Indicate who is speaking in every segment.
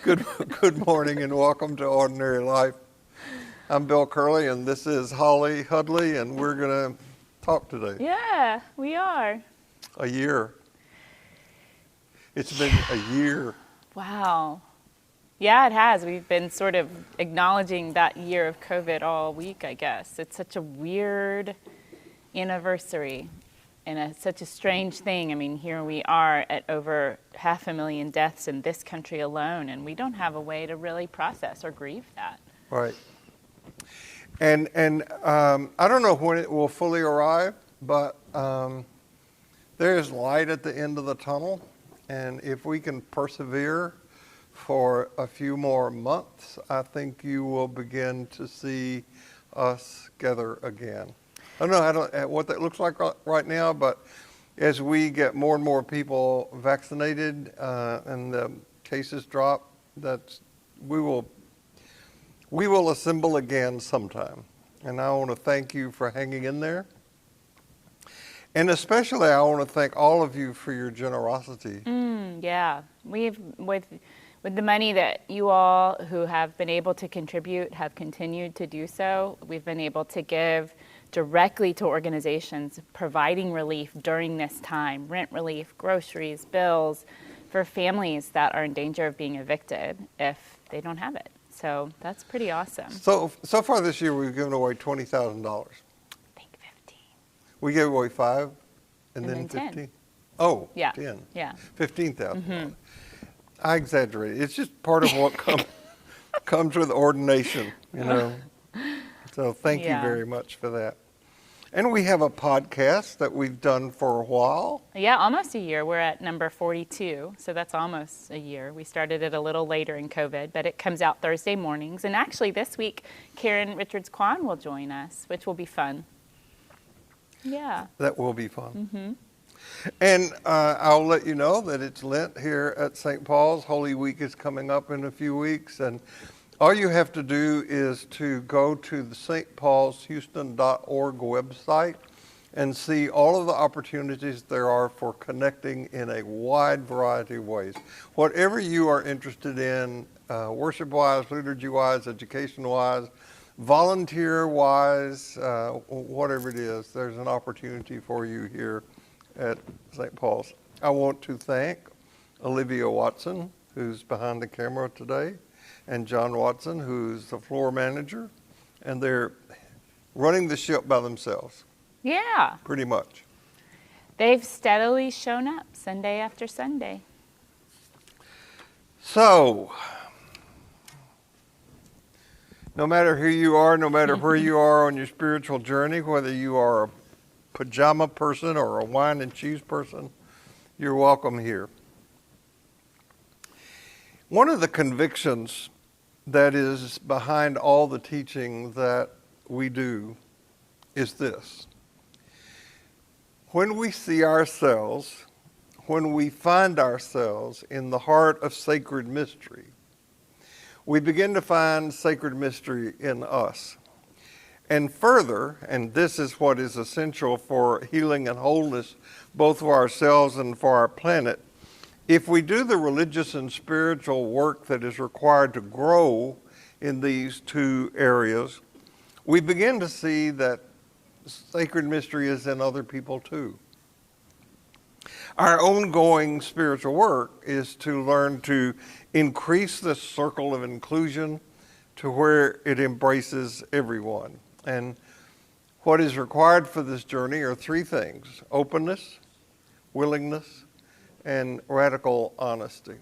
Speaker 1: Good morning and welcome to Ordinary Life. I'm Bill Curley and this is Holly Hudley and we're going to talk today.
Speaker 2: Yeah, we are.
Speaker 1: A year. It's been a year.
Speaker 2: Wow. Yeah, it has. We've been sort of acknowledging that year of COVID all week, I guess. It's such a weird anniversary and such a strange thing. I mean, here we are at over 500,000 deaths in this country alone, and we don't have a way to really process or grieve that.
Speaker 1: Right. And I don't know when it will fully arrive, but there is light at the end of the tunnel, and if we can persevere for a few more months, I think you will begin to see us gather again. I don't know what that looks like right now, but as we get more and more people vaccinated and the cases drop, we will assemble again sometime. And I want to thank you for hanging in there. And especially I want to thank all of you for your generosity.
Speaker 2: Yeah, we've with the money that you all who have been able to contribute have continued to do so. We've been able to give directly to organizations providing relief during this time, rent relief, groceries, bills, for families that are in danger of being evicted if they don't have it. So that's pretty awesome.
Speaker 1: So far this year we've given away $20,000.
Speaker 2: I think 15.
Speaker 1: We gave away 5 and
Speaker 2: then
Speaker 1: then 15?
Speaker 2: 10.
Speaker 1: Oh,
Speaker 2: Yeah.
Speaker 1: 10.
Speaker 2: Yeah.
Speaker 1: $15,000. I exaggerate. It's just part of what comes with ordination, you know. So thank you very much for that. And we have a podcast that we've done for a while.
Speaker 2: Yeah, almost a year. We're at number 42, so that's almost a year. We started it a little later in COVID, but it comes out Thursday mornings. And actually this week, Karen Richards-Kwan will join us, which will be fun. Yeah.
Speaker 1: That will be fun. And I'll let you know that it's Lent here at St. Paul's. Holy Week is coming up in a few weeks. And all you have to do is to go to the stpaulshouston.org website and see all of the opportunities there are for connecting in a wide variety of ways. Whatever you are interested in, worship-wise, liturgy-wise, education-wise, volunteer-wise, whatever it is, there's an opportunity for you here at St. Paul's. I want to thank Olivia Watson, who's behind the camera today, and John Watson, who's the floor manager, and they're running the ship by themselves.
Speaker 2: Yeah.
Speaker 1: Pretty much.
Speaker 2: They've steadily shown up Sunday after Sunday.
Speaker 1: So, no matter who you are, no matter where you are on your spiritual journey, whether you are a pajama person or a wine and cheese person, you're welcome here. One of the convictions that is behind all the teaching that we do is this. When we see ourselves, when we find ourselves in the heart of sacred mystery, we begin to find sacred mystery in us. And further, and this is what is essential for healing and wholeness, both for ourselves and for our planet, if we do the religious and spiritual work that is required to grow in these two areas, we begin to see that sacred mystery is in other people too. Our ongoing spiritual work is to learn to increase the circle of inclusion to where it embraces everyone. And what is required for this journey are 3 things: openness, willingness, and radical honesty.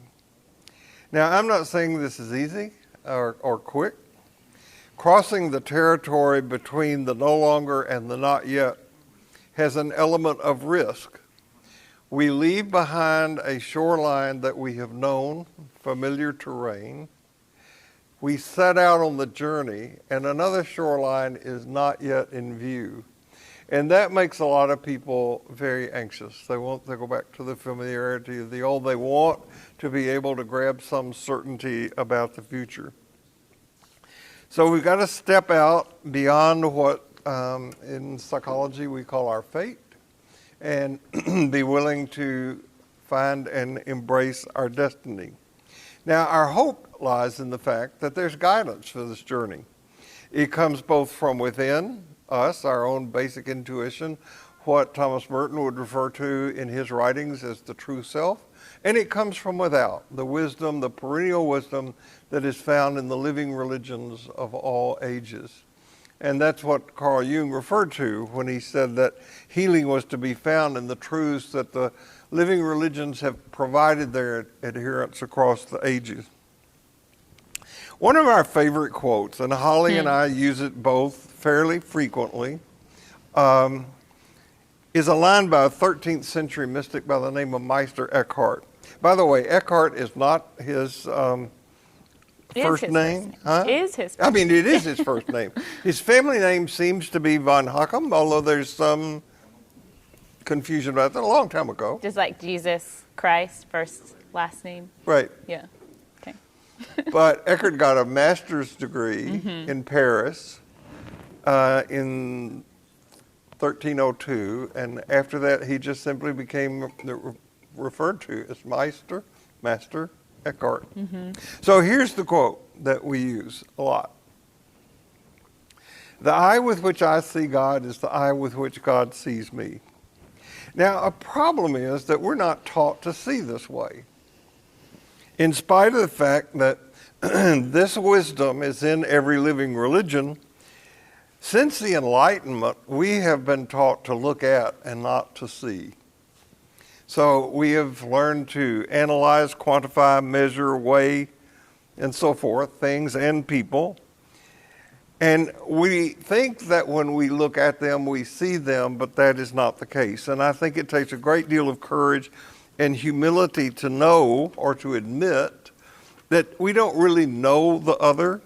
Speaker 1: Now, I'm not saying this is easy or quick. Crossing the territory between the no longer and the not yet has an element of risk. We leave behind a shoreline that we have known, familiar terrain. We set out on the journey, and another shoreline is not yet in view. And that makes a lot of people very anxious. They want to go back to the familiarity of the old. They want to be able to grab some certainty about the future. So we've got to step out beyond what in psychology we call our fate and be willing to find and embrace our destiny. Now, our hope lies in the fact that there's guidance for this journey. It comes both from within us, our own basic intuition, what Thomas Merton would refer to in his writings as the true self, and it comes from without, the wisdom, the perennial wisdom that is found in the living religions of all ages. And that's what Carl Jung referred to when he said that healing was to be found in the truths that the living religions have provided their adherents across the ages. One of our favorite quotes, and Holly and I use it both fairly frequently, is a line by a 13th century mystic by the name of Meister Eckhart. By the way, Eckhart is not his first name. Huh?
Speaker 2: Is his first
Speaker 1: I mean, it is his first name. His family name seems to be von Hockham, although there's some confusion about that a long time ago.
Speaker 2: Just like Jesus Christ, first, last name.
Speaker 1: Right.
Speaker 2: Yeah. Okay.
Speaker 1: But Eckhart got a master's degree in Paris in 1302, and after that he just simply became referred to as Master Eckhart. So here's the quote that we use a lot. The eye with which I see God is the eye with which God sees me. Now, a problem is that we're not taught to see this way. In spite of the fact that this wisdom is in every living religion, since the Enlightenment, we have been taught to look at and not to see. So we have learned to analyze, quantify, measure, weigh, and so forth, things and people. And we think that when we look at them, we see them, but that is not the case. And I think it takes a great deal of courage and humility to know or to admit that we don't really know the other.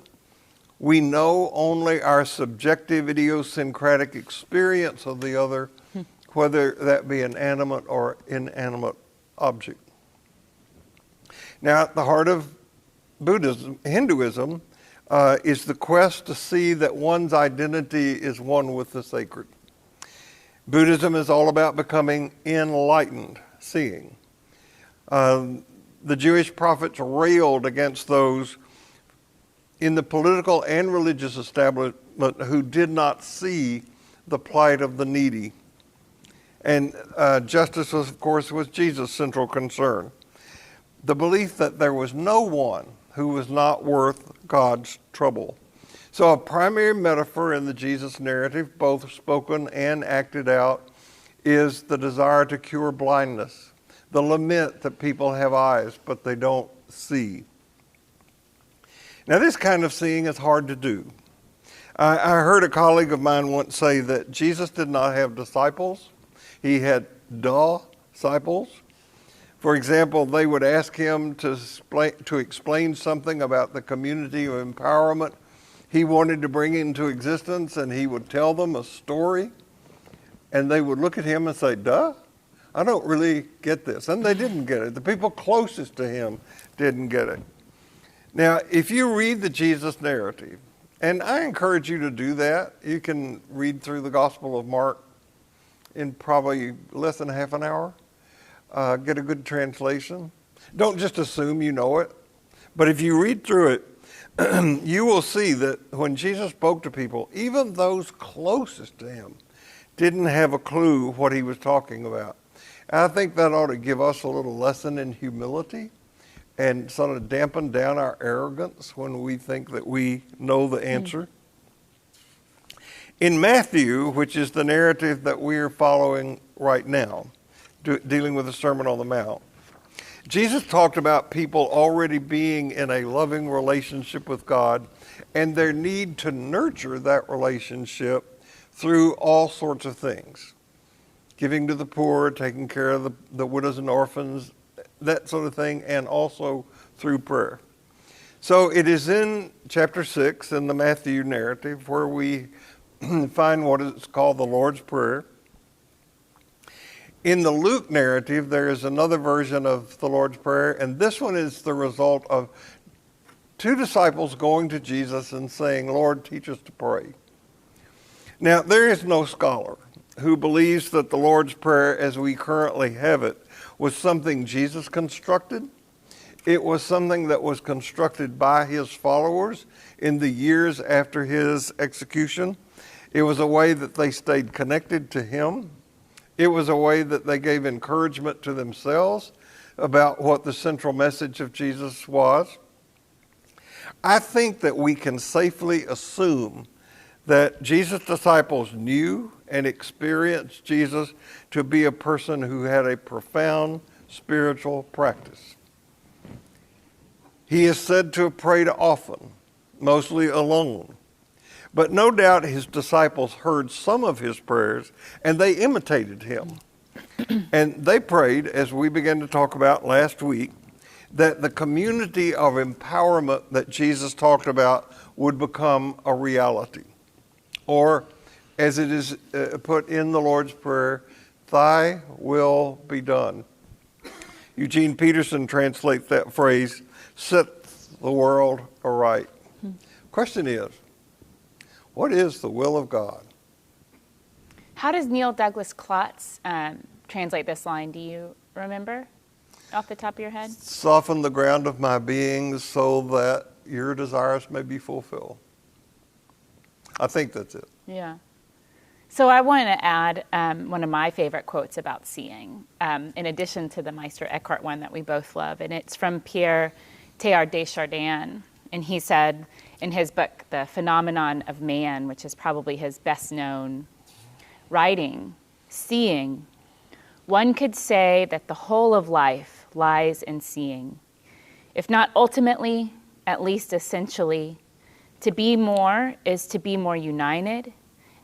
Speaker 1: We know only our subjective, idiosyncratic experience of the other, whether that be an animate or inanimate object. Now, at the heart of Hinduism, is the quest to see that one's identity is one with the sacred. Buddhism is all about becoming enlightened, seeing. The Jewish prophets railed against those in the political and religious establishment who did not see the plight of the needy. And justice, of course, was Jesus' central concern. The belief that there was no one who was not worth God's trouble. So a primary metaphor in the Jesus narrative, both spoken and acted out, is the desire to cure blindness, the lament that people have eyes, but they don't see. Now, this kind of seeing is hard to do. I heard a colleague of mine once say that Jesus did not have disciples. He had disciples. For example, they would ask him to explain something about the community of empowerment he wanted to bring into existence, and he would tell them a story, and they would look at him and say, duh, I don't really get this. And they didn't get it. The people closest to him didn't get it. Now, if you read the Jesus narrative, and I encourage you to do that, you can read through the Gospel of Mark in probably less than half an hour. Get a good translation. Don't just assume you know it. But if you read through it, you will see that when Jesus spoke to people, even those closest to him didn't have a clue what he was talking about. And I think that ought to give us a little lesson in humility and sort of dampen down our arrogance when we think that we know the answer. In Matthew, which is the narrative that we are following right now, dealing with the Sermon on the Mount, Jesus talked about people already being in a loving relationship with God and their need to nurture that relationship through all sorts of things. Giving to the poor, taking care of the widows and orphans, that sort of thing, and also through prayer. So it is in chapter 6 in the Matthew narrative where we find what is called the Lord's Prayer. In the Luke narrative, there is another version of the Lord's Prayer, and this one is the result of two disciples going to Jesus and saying, Lord, teach us to pray. Now, there is no scholar who believes that the Lord's Prayer as we currently have it was something Jesus constructed. It was something that was constructed by his followers in the years after his execution. It was a way that they stayed connected to him. It was a way that they gave encouragement to themselves about what the central message of Jesus was. I think that we can safely assume that Jesus' disciples knew and experienced Jesus to be a person who had a profound spiritual practice. He is said to have prayed often, mostly alone. But no doubt his disciples heard some of his prayers and they imitated him. And they prayed, as we began to talk about last week, that the community of empowerment that Jesus talked about would become a reality. Or, as it is put in the Lord's Prayer, thy will be done. Eugene Peterson translates that phrase, set the world aright. Question is, what is the will of God?
Speaker 2: How does Neil Douglas Klotz translate this line? Do you remember off the top of your head?
Speaker 1: Soften the ground of my being so that your desires may be fulfilled. I think that's it.
Speaker 2: Yeah. So I want to add one of my favorite quotes about seeing, in addition to the Meister Eckhart one that we both love, and it's from Pierre Teilhard de Chardin. And he said in his book, The Phenomenon of Man, which is probably his best known writing, seeing, one could say that the whole of life lies in seeing. If not ultimately, at least essentially, to be more is to be more united.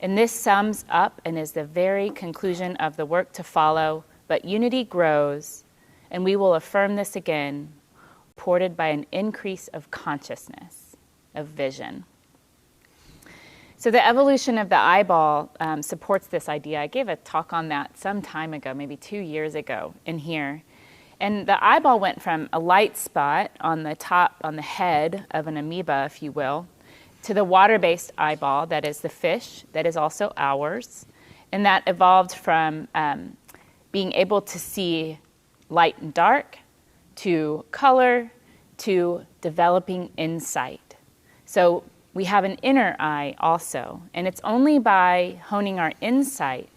Speaker 2: And this sums up and is the very conclusion of the work to follow. But unity grows, and we will affirm this again, supported by an increase of consciousness, of vision. So the evolution of the eyeball supports this idea. I gave a talk on that some time ago, maybe 2 years ago in here. And the eyeball went from a light spot on the top, on the head of an amoeba, if you will, to the water-based eyeball, that is the fish, that is also ours. And that evolved from being able to see light and dark, to color, to developing insight. So we have an inner eye also, and it's only by honing our insight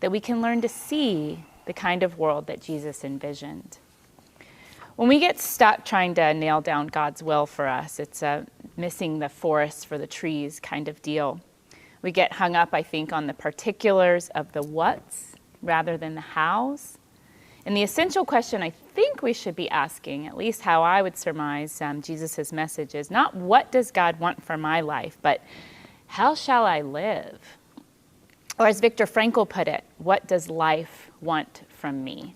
Speaker 2: that we can learn to see the kind of world that Jesus envisioned. When we get stuck trying to nail down God's will for us, it's a missing the forest for the trees kind of deal. We get hung up, I think, on the particulars of the whats rather than the hows. And the essential question I think we should be asking, at least how I would surmise Jesus' message, is not what does God want for my life, but how shall I live? Or as Viktor Frankl put it, what does life want from me?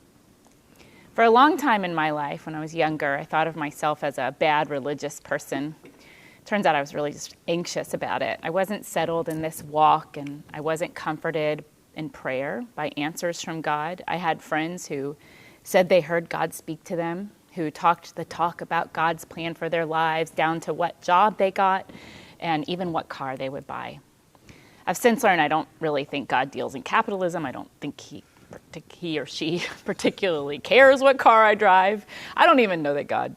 Speaker 2: For a long time in my life, when I was younger, I thought of myself as a bad religious person. Turns out I was really just anxious about it. I wasn't settled in this walk, and I wasn't comforted in prayer by answers from God. I had friends who said they heard God speak to them, who talked the talk about God's plan for their lives, down to what job they got, and even what car they would buy. I've since learned I don't really think God deals in capitalism. I don't think he or she particularly cares what car I drive. I don't even know that God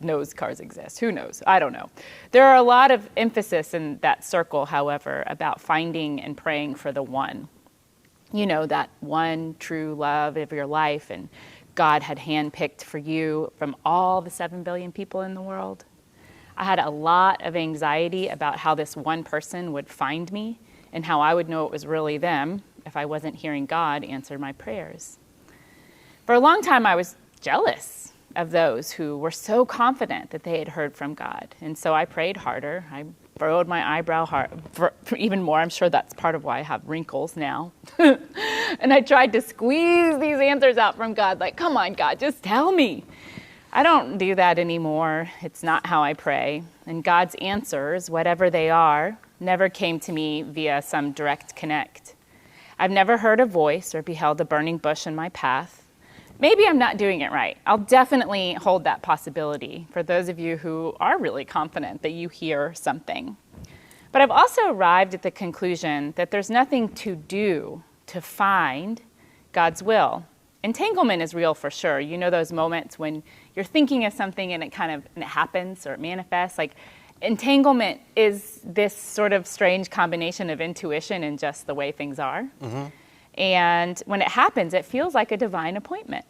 Speaker 2: knows cars exist. Who knows? I don't know. There are a lot of emphasis in that circle, however, about finding and praying for the one. You know, that one true love of your life, and God had handpicked for you from all the 7 billion people in the world. I had a lot of anxiety about how this one person would find me and how I would know it was really them if I wasn't hearing God answer my prayers. For a long time, I was jealous of those who were so confident that they had heard from God. And so I prayed harder. I furrowed my eyebrow even more. I'm sure that's part of why I have wrinkles now. And I tried to squeeze these answers out from God, like, come on, God, just tell me. I don't do that anymore. It's not how I pray. And God's answers, whatever they are, never came to me via some direct connect. I've never heard a voice or beheld a burning bush in my path. Maybe I'm not doing it right. I'll definitely hold that possibility for those of you who are really confident that you hear something. But I've also arrived at the conclusion that there's nothing to do to find God's will. Entanglement is real for sure. You know those moments when you're thinking of something and it happens or it manifests. Like, entanglement is this sort of strange combination of intuition and just the way things are. And when it happens, it feels like a divine appointment.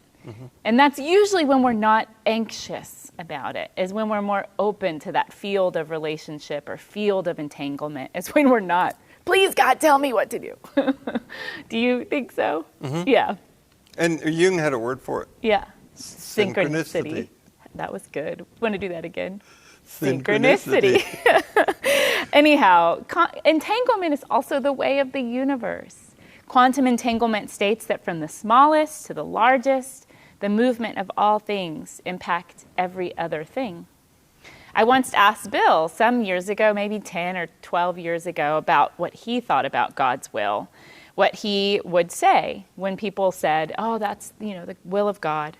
Speaker 2: And that's usually when we're not anxious about it, is when we're more open to that field of relationship or field of entanglement. It's when we're not, please God, tell me what to do. Do you think so? Yeah.
Speaker 1: And Jung had a word for it.
Speaker 2: Yeah.
Speaker 1: Synchronicity.
Speaker 2: That was good. Want to do that again?
Speaker 1: Synchronicity.
Speaker 2: Anyhow, entanglement is also the way of the universe. Quantum entanglement states that from the smallest to the largest, the movement of all things impact every other thing. I once asked Bill some years ago, maybe 10 or 12 years ago, about what he thought about God's will, what he would say when people said, oh, that's, the will of God.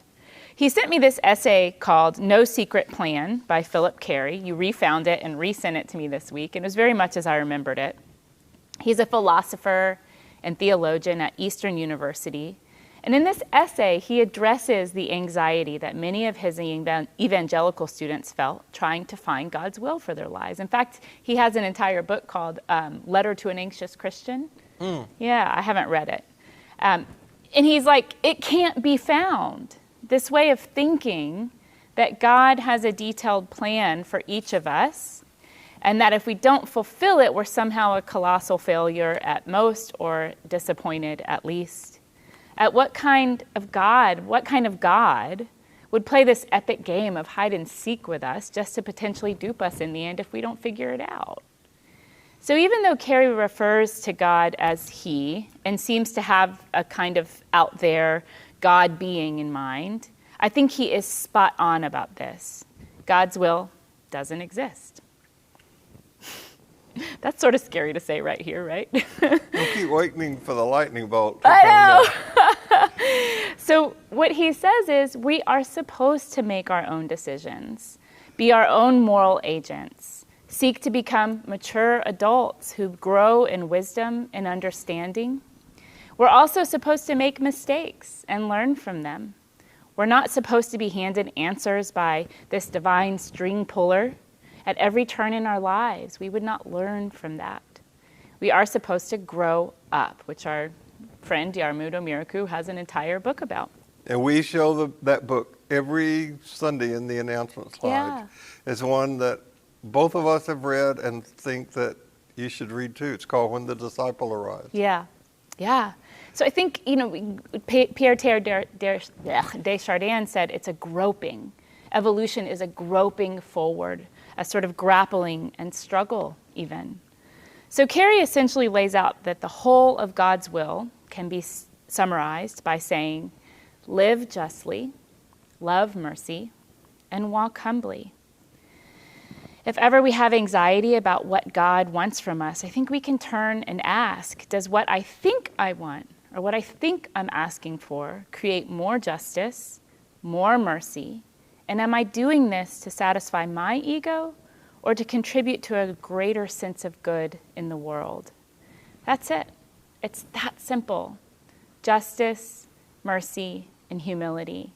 Speaker 2: He sent me this essay called No Secret Plan by Philip Carey. You refound it and resent it to me this week, and it was very much as I remembered it. He's a philosopher and theologian at Eastern University. And in this essay, he addresses the anxiety that many of his evangelical students felt trying to find God's will for their lives. In fact, he has an entire book called Letter to an Anxious Christian. Yeah, I haven't read it. And he's like, it can't be found. This way of thinking that God has a detailed plan for each of us, and that if we don't fulfill it, we're somehow a colossal failure at most or disappointed at least. What kind of God would play this epic game of hide and seek with us just to potentially dupe us in the end if we don't figure it out? So even though Carey refers to God as he and seems to have a kind of out there God being in mind, I think he is spot on about this. God's will doesn't exist. That's sort of scary to say right here, right?
Speaker 1: We keep waiting for the lightning bolt.
Speaker 2: I know. So what he says is we are supposed to make our own decisions, be our own moral agents, seek to become mature adults who grow in wisdom and understanding. We're also supposed to make mistakes and learn from them. We're not supposed to be handed answers by this divine string puller at every turn in our lives. We would not learn from that. We are supposed to grow up, which our friend Diarmundo Miracu has an entire book about.
Speaker 1: And we show that book every Sunday in the announcement slide.
Speaker 2: Yeah.
Speaker 1: It's one that both of us have read and think that you should read too. It's called When the Disciple Arrives.
Speaker 2: Yeah. So I think, Pierre Desjardins said it's a groping. Evolution is a groping forward, a sort of grappling and struggle even. So Carey essentially lays out that the whole of God's will can be summarized by saying, live justly, love mercy, and walk humbly. If ever we have anxiety about what God wants from us, I think we can turn and ask, does what I think I want or what I think I'm asking for create more justice, more mercy, and am I doing this to satisfy my ego or to contribute to a greater sense of good in the world? That's it. It's that simple. Justice, mercy, and humility.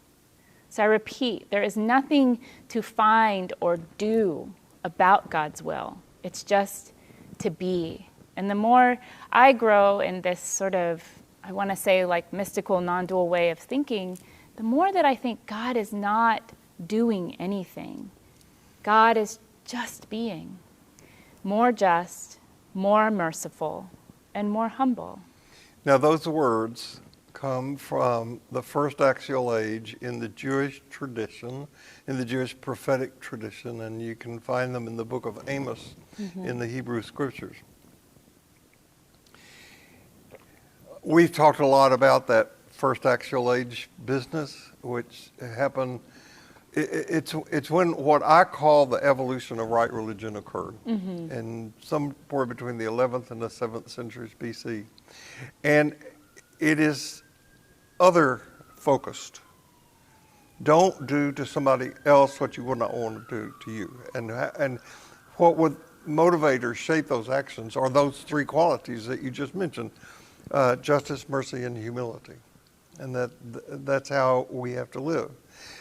Speaker 2: So I repeat, there is nothing to find or do about God's will. It's just to be. And the more I grow in this sort of, I want to say like mystical, non-dual way of thinking, the more that I think God is not doing anything. God is just being. More just, more merciful, and more humble.
Speaker 1: Now those words come from the first axial age in the Jewish tradition, in the Jewish prophetic tradition, and you can find them in the book of Amos in the Hebrew Scriptures. We've talked a lot about that first axial age business, which happened. It's when what I call the evolution of right religion occurred, and somewhere between the 11th and the 7th centuries BC. And it is other focused. Don't do to somebody else what you would not want to do to you. And what would motivate or shape those actions are those three qualities that you just mentioned, justice, mercy, and humility. and that's how we have to live.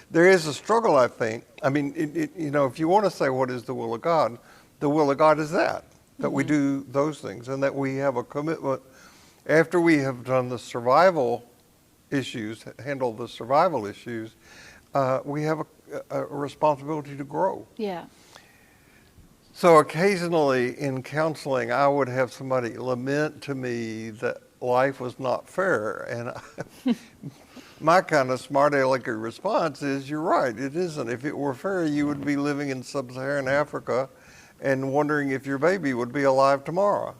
Speaker 1: There is a struggle, I think. I mean, if you want to say what is the will of God, the will of God is that we do those things, and that we have a commitment after we have done the survival issues, handled the survival issues, we have a responsibility to grow.
Speaker 2: Yeah.
Speaker 1: So occasionally in counseling, I would have somebody lament to me that life was not fair. And my kind of smart alecky response is, you're right, it isn't. If it were fair, you would be living in sub-Saharan Africa and wondering if your baby would be alive tomorrow.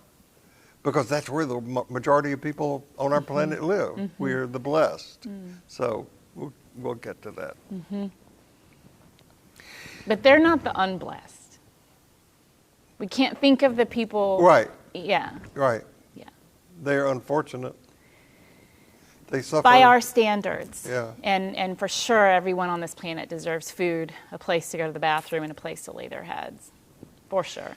Speaker 1: Because that's where the majority of people on our planet live. We're the blessed. So we'll get to that.
Speaker 2: But they're not the unblessed. We can't think of the people.
Speaker 1: Right.
Speaker 2: Yeah.
Speaker 1: Right.
Speaker 2: Yeah.
Speaker 1: They're unfortunate. They suffer.
Speaker 2: By our standards.
Speaker 1: Yeah.
Speaker 2: And for sure, everyone on this planet deserves food, a place to go to the bathroom, and a place to lay their heads. For sure.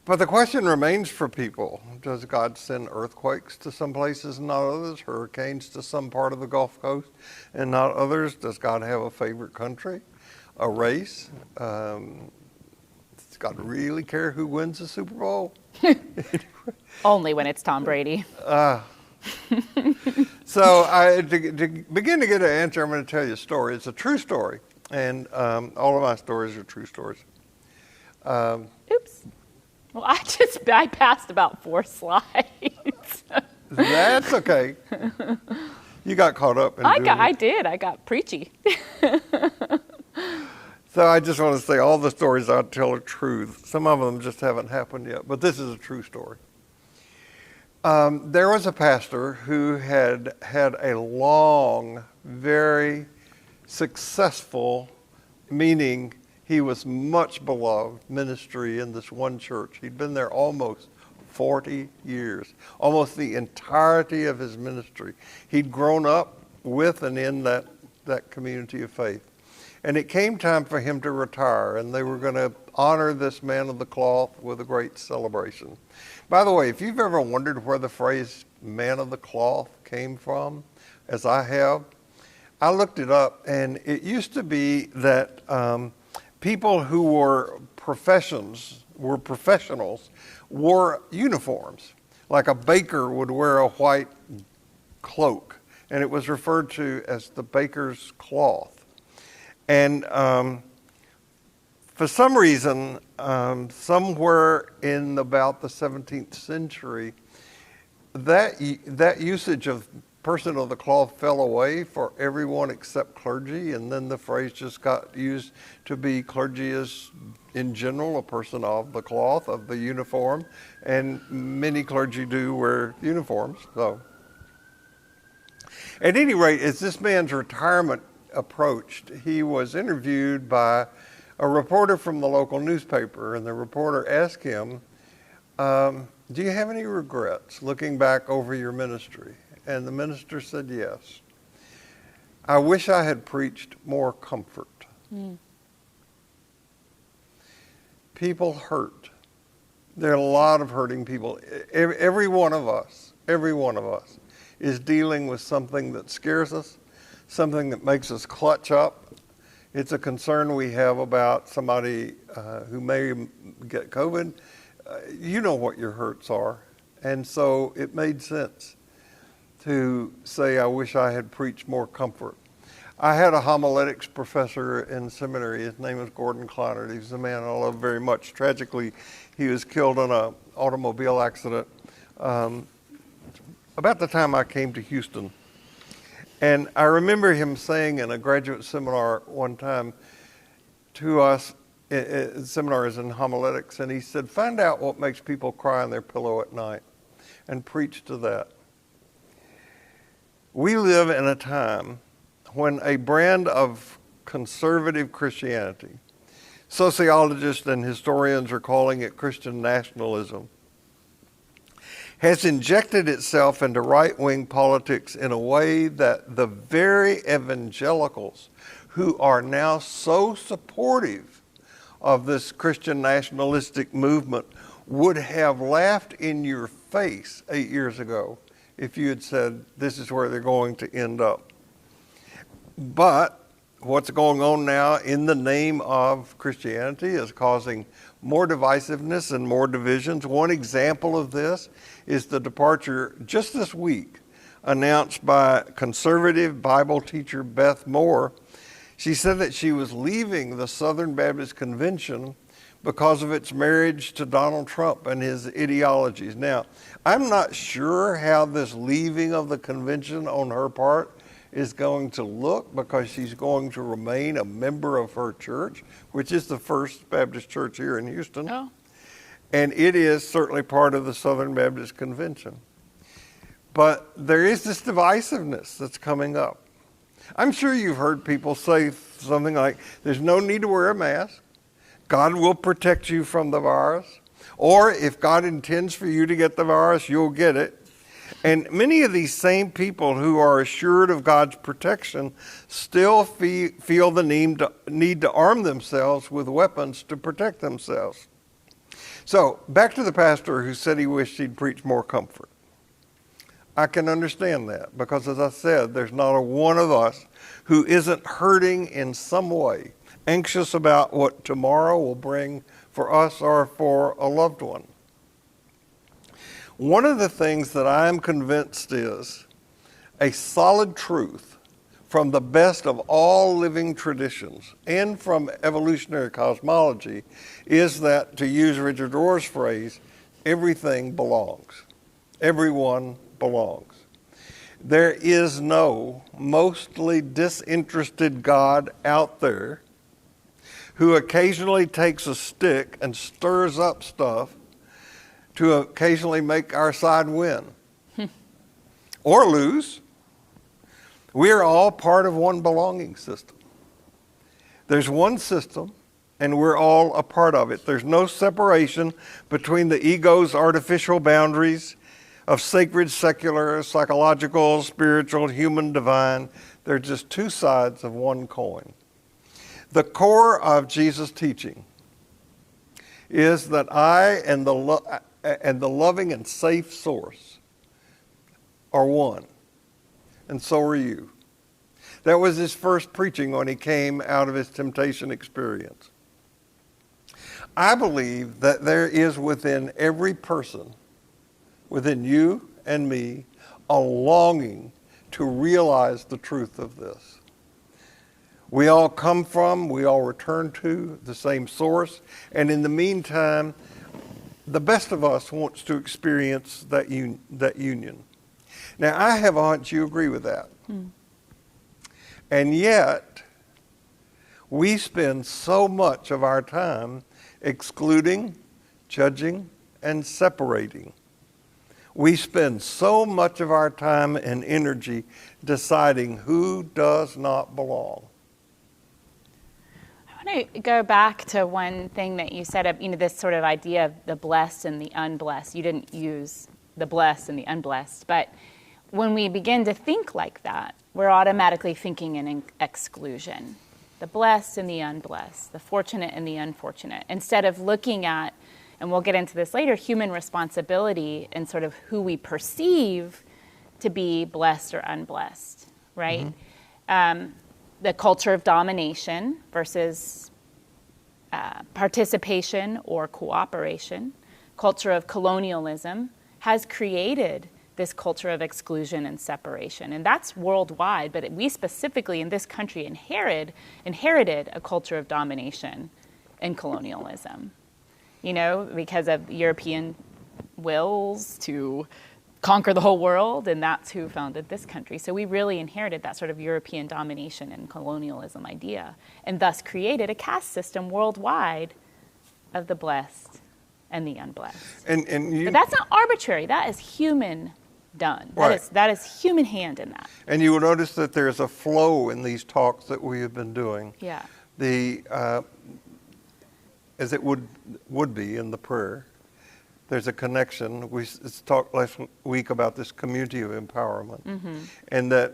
Speaker 1: But the question remains for people. Does God send earthquakes to some places and not others? Hurricanes to some part of the Gulf Coast and not others? Does God have a favorite country? A race? Does God really care who wins the Super Bowl?
Speaker 2: Only when it's Tom Brady.
Speaker 1: So to begin to get an answer, I'm going to tell you a story. It's a true story. And all of my stories are true stories.
Speaker 2: Oops. Well, I passed about 4 slides.
Speaker 1: That's okay. You got caught up in doing it.
Speaker 2: I did. I got preachy.
Speaker 1: So I just want to say all the stories I tell are true. Some of them just haven't happened yet, but this is a true story. There was a pastor who had a long, very successful, meaning he was much beloved ministry in this one church. He'd been there almost 40 years, almost the entirety of his ministry. He'd grown up with and in that community of faith. And it came time for him to retire, and they were going to honor this man of the cloth with a great celebration. By the way, if you've ever wondered where the phrase man of the cloth came from, as I have, I looked it up, and it used to be that people who were professionals wore uniforms. Like a baker would wear a white cloak, and it was referred to as the baker's cloth. And for some reason, somewhere in about the 17th century, that usage of person of the cloth fell away for everyone except clergy, and then the phrase just got used to be clergy as, in general, a person of the cloth, of the uniform, and many clergy do wear uniforms. So, at any rate, as this man's retirement approached, he was interviewed by a reporter from the local newspaper, and the reporter asked him, do you have any regrets looking back over your ministry? And the minister said, yes. I wish I had preached more comfort. People hurt. There are a lot of hurting people. Every one of us is dealing with something that scares us, something that makes us clutch up. It's a concern we have about somebody who may get COVID. You know what your hurts are. And so it made sense to say, I wish I had preached more comfort. I had a homiletics professor in seminary. His name was Gordon Clonard. He was a man I love very much. Tragically, he was killed in an automobile accident about the time I came to Houston. And I remember him saying in a graduate seminar one time to us, seminars in homiletics, and he said, find out what makes people cry on their pillow at night and preach to that. We live in a time when a brand of conservative Christianity, sociologists and historians are calling it Christian nationalism, has injected itself into right-wing politics in a way that the very evangelicals who are now so supportive of this Christian nationalistic movement would have laughed in your face 8 years ago if you had said this is where they're going to end up. But what's going on now in the name of Christianity is causing more divisiveness and more divisions. One example of this is the departure just this week announced by conservative Bible teacher Beth Moore. She said that she was leaving the Southern Baptist Convention because of its marriage to Donald Trump and his ideologies. Now, I'm not sure how this leaving of the convention on her part is going to look, because she's going to remain a member of her church, which is the First Baptist Church here in Houston.
Speaker 2: Oh.
Speaker 1: And it is certainly part of the Southern Baptist Convention. But there is this divisiveness that's coming up. I'm sure you've heard people say something like, there's no need to wear a mask. God will protect you from the virus. Or if God intends for you to get the virus, you'll get it. And many of these same people who are assured of God's protection still feel the need to arm themselves with weapons to protect themselves. So back to the pastor who said he wished he'd preach more comfort. I can understand that, because as I said, there's not a one of us who isn't hurting in some way, anxious about what tomorrow will bring for us or for a loved one. One of the things that I am convinced is a solid truth from the best of all living traditions and from evolutionary cosmology is that, to use Richard Rohr's phrase, everything belongs. Everyone belongs. There is no mostly disinterested God out there who occasionally takes a stick and stirs up stuff to occasionally make our side win or lose. We're all part of one belonging system. There's one system, and we're all a part of it. There's no separation between the ego's artificial boundaries of sacred, secular, psychological, spiritual, human, divine. They're just two sides of one coin. The core of Jesus' teaching is that I and the loving and safe source are one, and so are you. That was his first preaching when he came out of his temptation experience. I believe that there is within every person, within you and me, a longing to realize the truth of this. We all come from, we all return to the same source, and in the meantime, the best of us wants to experience that union. Now, I have a hunch you agree with that. And yet, we spend so much of our time excluding, judging, and separating. We spend so much of our time and energy deciding who does not belong.
Speaker 2: I want to go back to one thing that you said, this sort of idea of the blessed and the unblessed. You didn't use the blessed and the unblessed, but when we begin to think like that, we're automatically thinking in exclusion. The blessed and the unblessed, the fortunate and the unfortunate, instead of looking at, and we'll get into this later, human responsibility and sort of who we perceive to be blessed or unblessed, right? Mm-hmm. The culture of domination versus participation or cooperation, culture of colonialism has created this culture of exclusion and separation. And that's worldwide, but we specifically in this country inherited a culture of domination and colonialism, because of European wills to conquer the whole world, and that's who founded this country. So we really inherited that sort of European domination and colonialism idea, and thus created a caste system worldwide of the blessed and the unblessed. But that's not arbitrary. That is human done.
Speaker 1: Right.
Speaker 2: That is human hand in that.
Speaker 1: And you will notice that there's a flow in these talks that we have been doing.
Speaker 2: Yeah.
Speaker 1: As it would be in the prayer, there's a connection. We talked last week about this community of empowerment, and that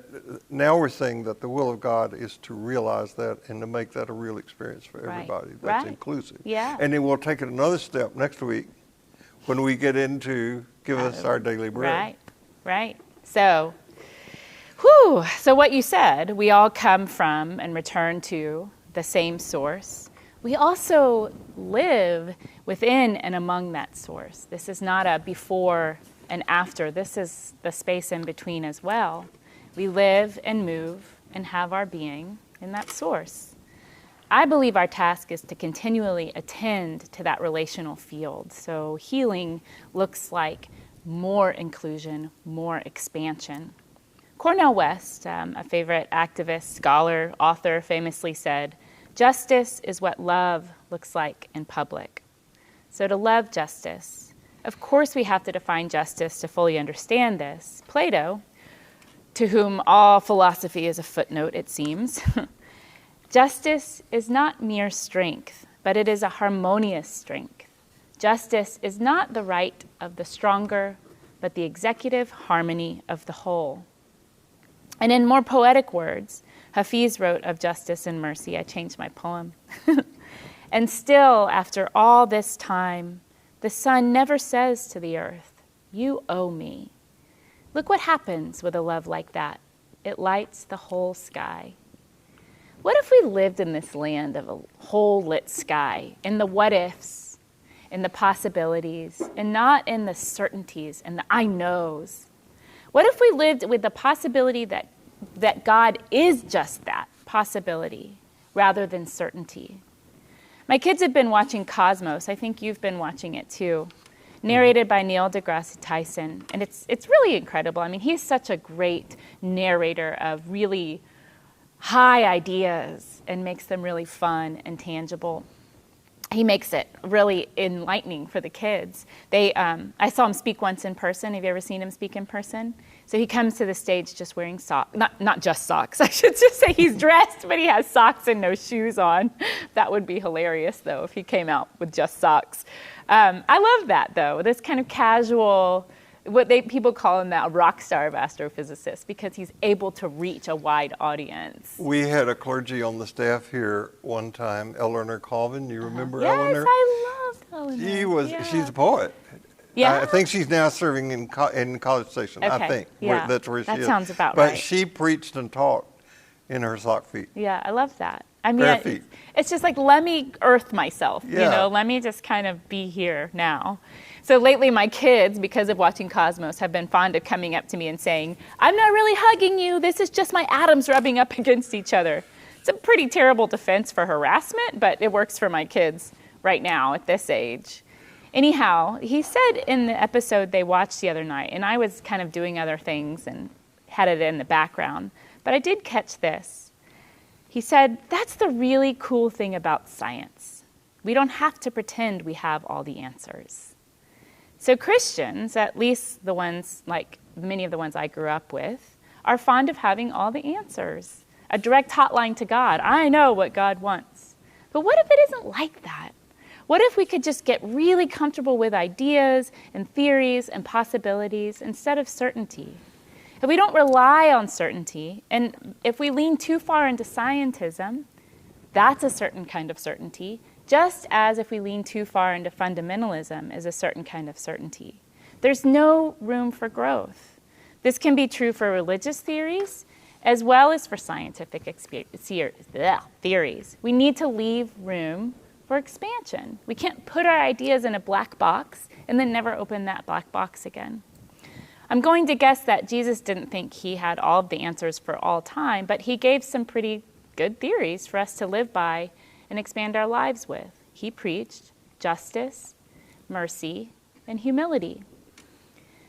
Speaker 1: now we're saying that the will of God is to realize that and to make that a real experience for everybody. That's inclusive.
Speaker 2: Yeah.
Speaker 1: And then we'll take it another step next week when we get into Give Us Our Daily Bread.
Speaker 2: Right. So what you said, we all come from and return to the same source. We also live within and among that source. This is not a before and after. This is the space in between as well. We live and move and have our being in that source. I believe our task is to continually attend to that relational field. So healing looks like more inclusion, more expansion. Cornel West, a favorite activist, scholar, author, famously said, "Justice is what love looks like in public." So to love justice, of course we have to define justice to fully understand this. Plato, to whom all philosophy is a footnote, it seems, justice is not mere strength, but it is a harmonious strength. Justice is not the right of the stronger, but the executive harmony of the whole. And in more poetic words, Hafiz wrote of justice and mercy. I changed my poem. And still, after all this time, the sun never says to the earth, "You owe me." Look what happens with a love like that. It lights the whole sky. What if we lived in this land of a whole lit sky, in the what ifs, in the possibilities, and not in the certainties and the I knows? What if we lived with the possibility that God is just that, possibility, rather than certainty? My kids have been watching Cosmos. I think you've been watching it too. Narrated by Neil deGrasse Tyson. And it's really incredible. I mean, he's such a great narrator of really high ideas and makes them really fun and tangible. He makes it really enlightening for the kids. I saw him speak once in person. Have you ever seen him speak in person? So he comes to the stage just wearing socks, not just socks. I should just say he's dressed, but he has socks and no shoes on. That would be hilarious, though, if he came out with just socks. I love that, though, this kind of casual, people call him that rock star of astrophysicists, because he's able to reach a wide audience.
Speaker 1: We had a clergy on the staff here one time, Eleanor Colvin. You remember
Speaker 2: Yes,
Speaker 1: Eleanor?
Speaker 2: I loved Eleanor.
Speaker 1: She's a poet.
Speaker 2: Yeah.
Speaker 1: I think she's now serving in College Station.
Speaker 2: Okay.
Speaker 1: I think
Speaker 2: Yeah.
Speaker 1: that's where she is.
Speaker 2: That sounds about
Speaker 1: but
Speaker 2: right.
Speaker 1: But she preached and taught in her sock feet.
Speaker 2: Yeah, I love that. I mean,
Speaker 1: Bare feet.
Speaker 2: It's just like, let me earth myself,
Speaker 1: Yeah.
Speaker 2: let me just kind of be here now. So lately my kids, because of watching Cosmos, have been fond of coming up to me and saying, "I'm not really hugging you, this is just my atoms rubbing up against each other." It's a pretty terrible defense for harassment, but it works for my kids right now at this age. Anyhow, he said in the episode they watched the other night, and I was kind of doing other things and had it in the background, but I did catch this. He said, "That's the really cool thing about science. We don't have to pretend we have all the answers." So Christians, at least the ones, like many of the ones I grew up with, are fond of having all the answers. A direct hotline to God. I know what God wants. But what if it isn't like that? What if we could just get really comfortable with ideas and theories and possibilities instead of certainty? If we don't rely on certainty, and if we lean too far into scientism, that's a certain kind of certainty, just as if we lean too far into fundamentalism is a certain kind of certainty. There's no room for growth. This can be true for religious theories as well as for scientific theories. We need to leave room for expansion. We can't put our ideas in a black box and then never open that black box again. I'm going to guess that Jesus didn't think he had all of the answers for all time, but he gave some pretty good theories for us to live by and expand our lives with. He preached justice, mercy, and humility.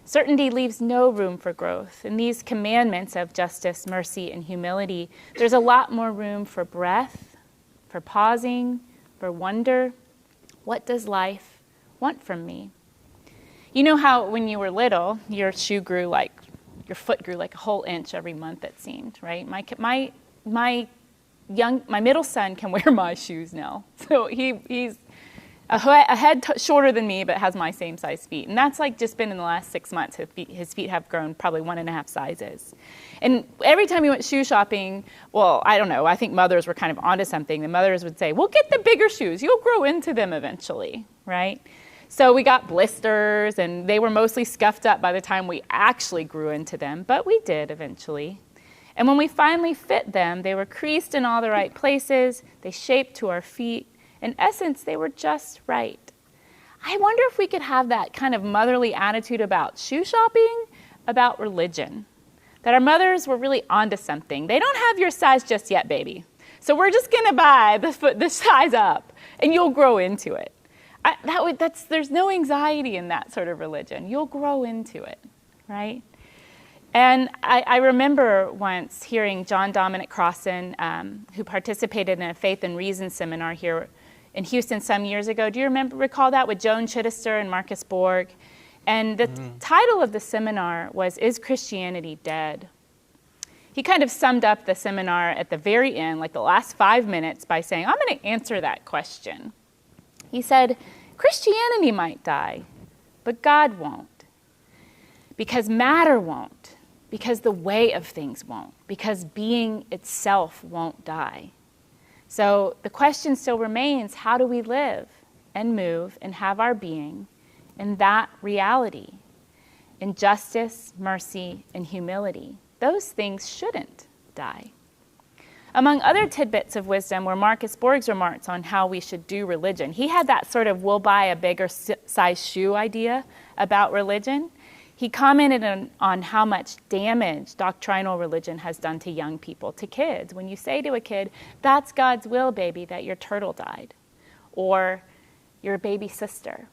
Speaker 2: Certainty leaves no room for growth. In these commandments of justice, mercy, and humility, there's a lot more room for breath, for pausing, for wonder. What does life want from me? You know how when you were little, your foot grew like a whole inch every month, it seemed, right? My middle son can wear my shoes now. So he's a head shorter than me, but has my same size feet. And that's like just been in the last 6 months. His feet have grown probably 1.5 sizes. And every time we went shoe shopping, well, I don't know, I think mothers were kind of onto something. The mothers would say, "Well, get the bigger shoes. You'll grow into them eventually," right? So we got blisters, and they were mostly scuffed up by the time we actually grew into them, but we did eventually. And when we finally fit them, they were creased in all the right places, they shaped to our feet. In essence, they were just right. I wonder if we could have that kind of motherly attitude about shoe shopping, about religion. That our mothers were really onto something. They don't have your size just yet, baby. So we're just going to buy the size up, and you'll grow into it. There's no anxiety in that sort of religion. You'll grow into it, right? And I remember once hearing John Dominic Crossan, who participated in a Faith and Reason seminar here in Houston some years ago. Do you recall that, with Joan Chittister and Marcus Borg? And the title of the seminar was, "Is Christianity Dead?" He kind of summed up the seminar at the very end, like the last 5 minutes, by saying, I'm going to answer that question. He said, Christianity might die, but God won't. Because matter won't. Because the way of things won't. Because being itself won't die. So the question still remains, how do we live and move and have our being in that reality? In justice, mercy, and humility. Those things shouldn't die. Among other tidbits of wisdom were Marcus Borg's remarks on how we should do religion. He had that sort of we'll buy a bigger size shoe idea about religion. He commented on how much damage doctrinal religion has done to young people, to kids. When you say to a kid, that's God's will, baby, that your turtle died, or your baby sister,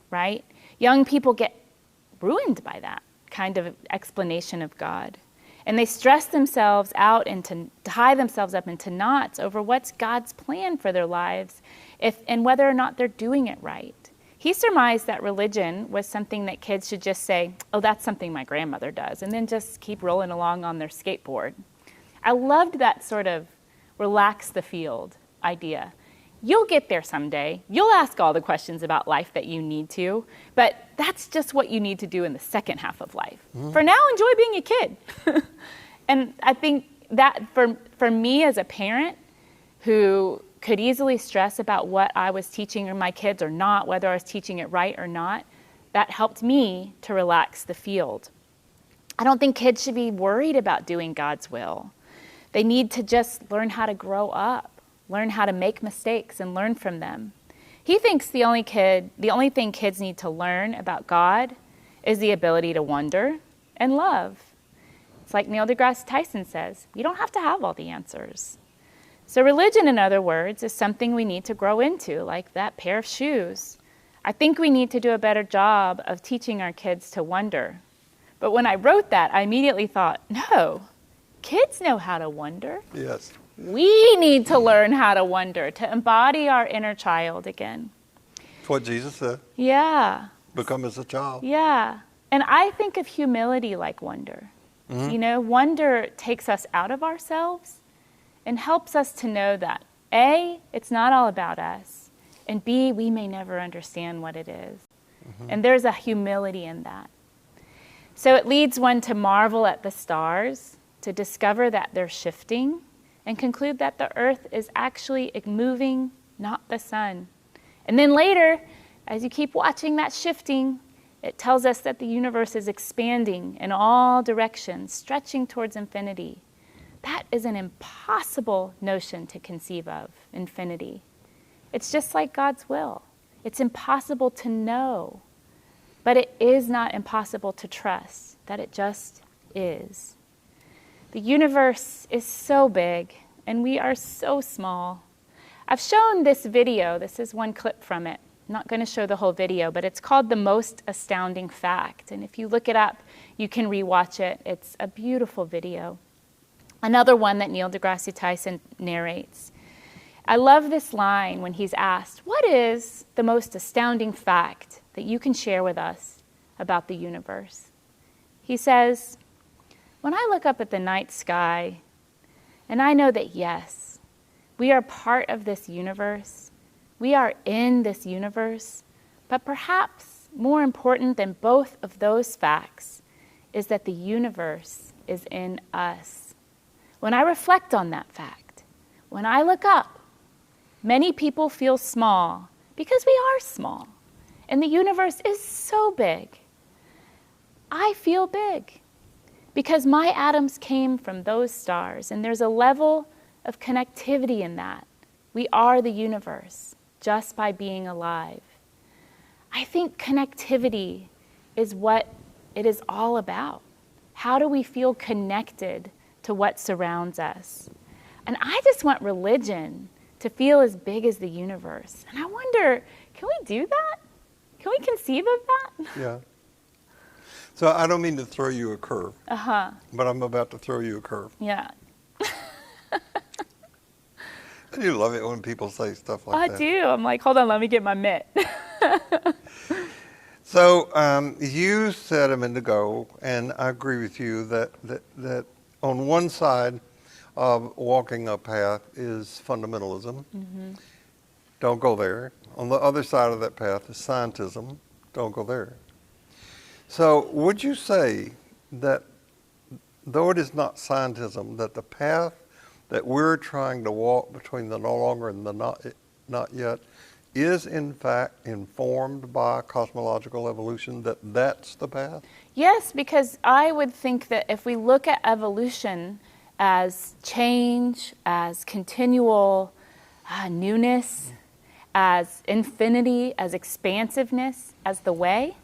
Speaker 2: right? Young people get ruined by that kind of explanation of God. And they stress themselves out and to tie themselves up into knots over what's God's plan for their lives and whether or not they're doing it right. He surmised that religion was something that kids should just say, oh, that's something my grandmother does, and then just keep rolling along on their skateboard. I loved that sort of relax the field idea. You'll get there someday. You'll ask all the questions about life that you need to, but that's just what you need to do in the second half of life. Mm-hmm. For now, enjoy being a kid. And I think that for me as a parent who could easily stress about what I was teaching my kids or not, whether I was teaching it right or not, that helped me to relax the field. I don't think kids should be worried about doing God's will. They need to just learn how to grow up, learn how to make mistakes and learn from them. He thinks the only thing kids need to learn about God is the ability to wonder and love. It's like Neil deGrasse Tyson says, you don't have to have all the answers. So religion, in other words, is something we need to grow into, like that pair of shoes. I think we need to do a better job of teaching our kids to wonder. But when I wrote that, I immediately thought, no, kids know how to wonder.
Speaker 1: Yes.
Speaker 2: We need to learn how to wonder, to embody our inner child again.
Speaker 1: That's what Jesus said.
Speaker 2: Yeah.
Speaker 1: Become as a child.
Speaker 2: Yeah. And I think of humility like wonder. Mm-hmm. You know, wonder takes us out of ourselves and helps us to know that, A, it's not all about us, and B, we may never understand what it is. Mm-hmm. And there's a humility in that. So it leads one to marvel at the stars, to discover that they're shifting, and conclude that the earth is actually moving, not the sun. And then later, as you keep watching that shifting, it tells us that the universe is expanding in all directions, stretching towards infinity. That is an impossible notion to conceive of, infinity. It's just like God's will. It's impossible to know, but it is not impossible to trust that it just is. The universe is so big, and we are so small. I've shown this video. This is one clip from it. I'm not going to show the whole video, but it's called The Most Astounding Fact. And if you look it up, you can rewatch it. It's a beautiful video. Another one that Neil deGrasse Tyson narrates. I love this line when he's asked, what is the most astounding fact that you can share with us about the universe? He says, when I look up at the night sky, and I know that, yes, we are part of this universe, we are in this universe, but perhaps more important than both of those facts is that the universe is in us. When I reflect on that fact, when I look up, many people feel small because we are small. And the universe is so big. I feel big because my atoms came from those stars, and there's a level of connectivity in that. We are the universe just by being alive. I think connectivity is what it is all about. How do we feel connected to what surrounds us? And I just want religion to feel as big as the universe. And I wonder, can we do that? Can we conceive of that?
Speaker 1: Yeah. So I don't mean to throw you a curve,
Speaker 2: Uh-huh.
Speaker 1: but I'm about to throw you a curve.
Speaker 2: Yeah.
Speaker 1: And you love it when people say stuff like that.
Speaker 2: I do. I'm like, hold on, let me get my mitt.
Speaker 1: So you said a minute ago, and I agree with you, that on one side of walking a path is fundamentalism.
Speaker 2: Mm-hmm.
Speaker 1: Don't go there. On the other side of that path is scientism. Don't go there. So would you say that though it is not scientism, that the path that we're trying to walk between the no longer and the not yet is in fact informed by cosmological evolution, that's the path?
Speaker 2: Yes, because I would think that if we look at evolution as change, as continual newness, as infinity, as expansiveness, as the way,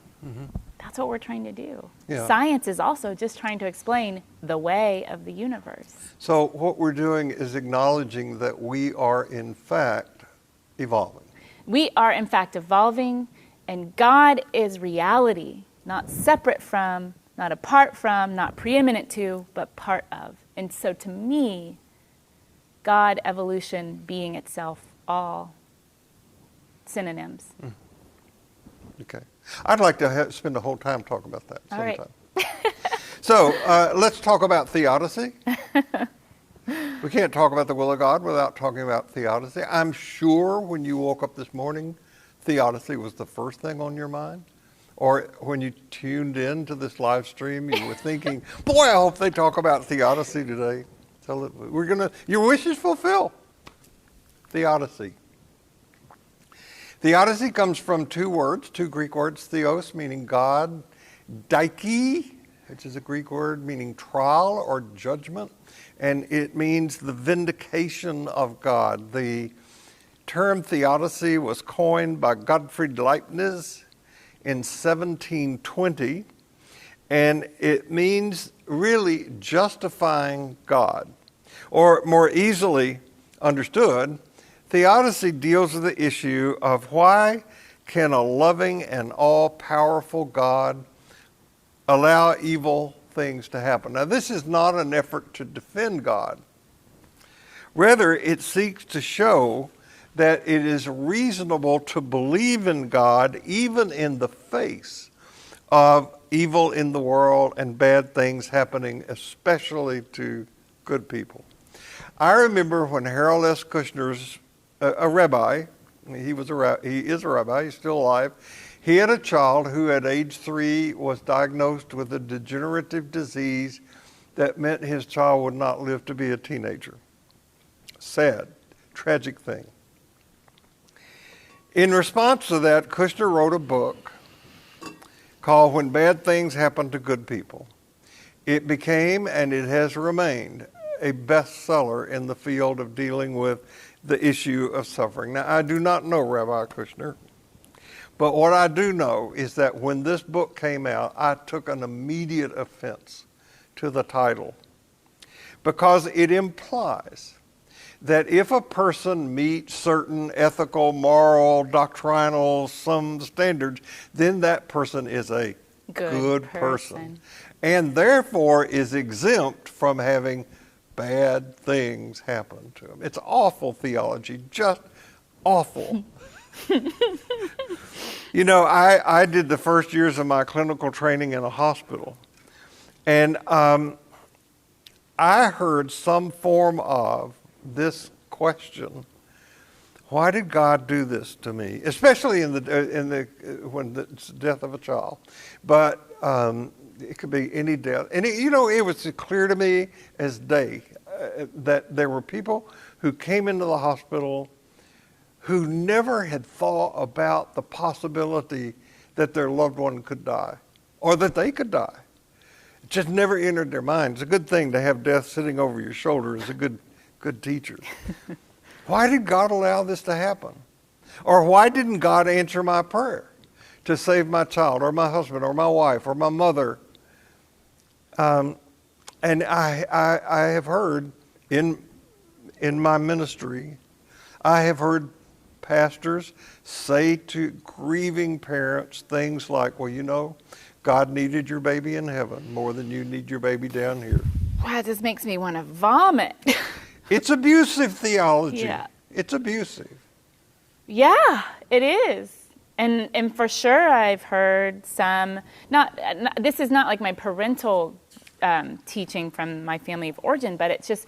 Speaker 2: that's what we're trying to do.
Speaker 1: Yeah.
Speaker 2: Science is also just trying to explain the way of the universe.
Speaker 1: So what we're doing is acknowledging that we are in fact evolving.
Speaker 2: We are in fact evolving, and God is reality, not separate from, not apart from, not preeminent to, but part of. And so to me, God, evolution, being itself, all synonyms.
Speaker 1: Okay. I'd like to spend the whole time talking about that
Speaker 2: All right.
Speaker 1: sometime. So let's talk about theodicy. We can't talk about the will of God without talking about theodicy. I'm sure when you woke up this morning, theodicy was the first thing on your mind. Or when you tuned in to this live stream, you were thinking, boy, I hope they talk about theodicy today. So your wishes fulfill. Theodicy. Theodicy comes from two Greek words, theos, meaning God, dike, which is a Greek word meaning trial or judgment, and it means the vindication of God. The term theodicy was coined by Gottfried Leibniz in 1720, and it means really justifying God. Or more easily understood, theodicy deals with the issue of why can a loving and all-powerful God allow evil things to happen. Now, this is not an effort to defend God. Rather, it seeks to show that it is reasonable to believe in God even in the face of evil in the world and bad things happening, especially to good people. I remember when Harold S. Kushner's a rabbi, he is a rabbi, he's still alive. He had a child who at age 3 was diagnosed with a degenerative disease that meant his child would not live to be a teenager. Sad, tragic thing. In response to that, Kushner wrote a book called When Bad Things Happen to Good People. It became, and it has remained, a bestseller in the field of dealing with the issue of suffering. Now, I do not know Rabbi Kushner, but what I do know is that when this book came out, I took an immediate offense to the title because it implies that if a person meets certain ethical, moral, doctrinal, some standards, then that person is a good person and therefore is exempt from having bad things happen to them. It's awful theology, just awful. You know, I did the first years of my clinical training in a hospital, and I heard some form of this question: why did God do this to me? Especially when the death of a child, but it could be any death. And it was clear to me as day that there were people who came into the hospital who never had thought about the possibility that their loved one could die or that they could die. It just never entered their mind. It's a good thing to have death sitting over your shoulder as a good teacher. Why did God allow this to happen? Or why didn't God answer my prayer to save my child or my husband or my wife or my mother? And I have heard in my ministry, I have heard pastors say to grieving parents things like, well, you know, God needed your baby in heaven more than you need your baby down here.
Speaker 2: Wow, this makes me want to vomit.
Speaker 1: It's abusive theology.
Speaker 2: Yeah.
Speaker 1: It's abusive.
Speaker 2: Yeah, it is. And for sure I've heard some, this is not like my parental teaching from my family of origin, but it's just,